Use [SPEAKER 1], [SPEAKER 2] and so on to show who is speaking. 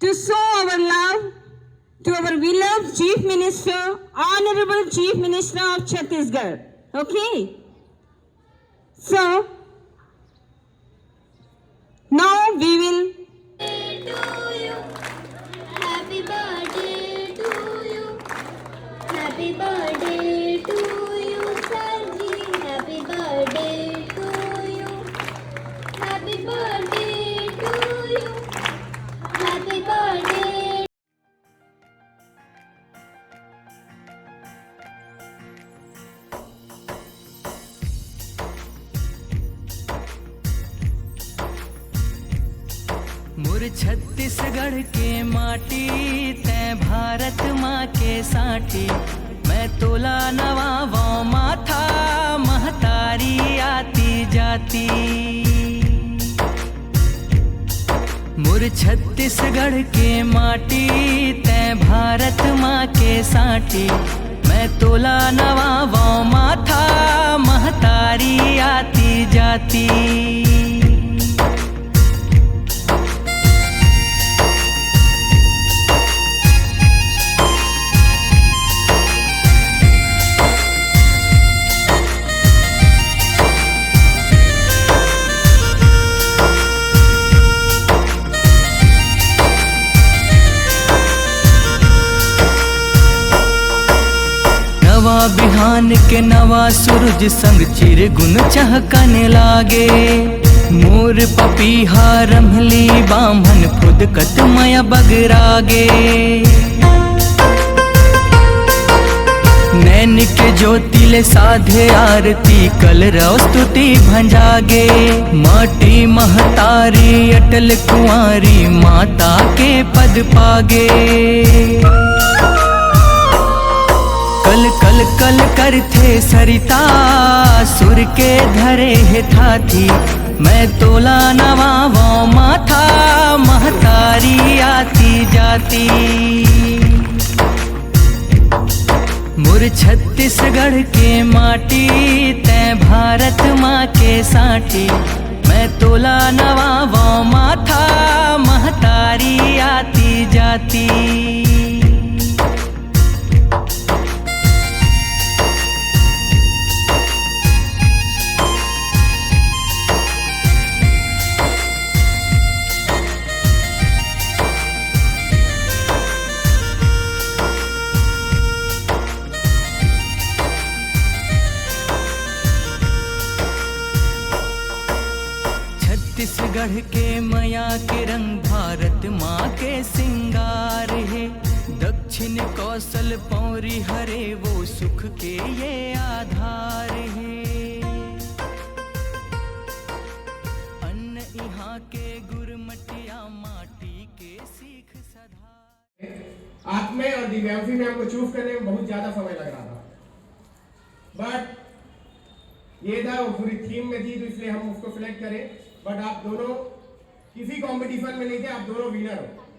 [SPEAKER 1] to show our love to our beloved Chief Minister, Honorable Chief Minister of Chhattisgarh. Okay? So, now we will
[SPEAKER 2] Happy birthday to you. Happy birthday to you, Sarji. Happy birthday to you. Happy birthday to you. Happy birthday.
[SPEAKER 3] मोर छत्तीसगढ़ के माटी तै भारत माँ के साटी मैं तोला नवावो माथा महतारी आती जाती। मोर छत्तीसगढ़ के माटी तै भारत माँ के साटी मैं तोला नवावो माथा महतारी आती जाती। नवा बिहान के नवा सूरज संग चिर गुन चहकने लागे। मोर पपीहा रमली बामन फुदकत मया बगरागे। नैन के ज्योतिले साधे आरती कल रव स्तुति भंजागे। माटी महतारी अटल कुंवारी माता के पद पागे। कल कल कल करथे सरिता सुर के धरे हे ठाठी मैं तोला नवावो माथा महतारी आती जाती। मोर छत्तीसगढ़ के माटी तै भारत माँ के साटी मैं तोला नवावो माथा महतारी आती जाती। छत्तीसगढ़ के मया के रंग भारत माँ के सिंगार है। दक्षिण कौशल पौरी हरे वो सुख के ये आधार है। अन्न यहाँ के गुरमटिया माटी के सीख सधा।
[SPEAKER 4] आप में और दिव्यांशी में हमको चूज करने में बहुत ज्यादा समय लग रहा था, बट ये था वो पूरी थीम में थी तो इसलिए हम उसको सिलेक्ट करें। बट आप दोनों किसी कंपटीशन में नहीं थे, आप दोनों विनर हो।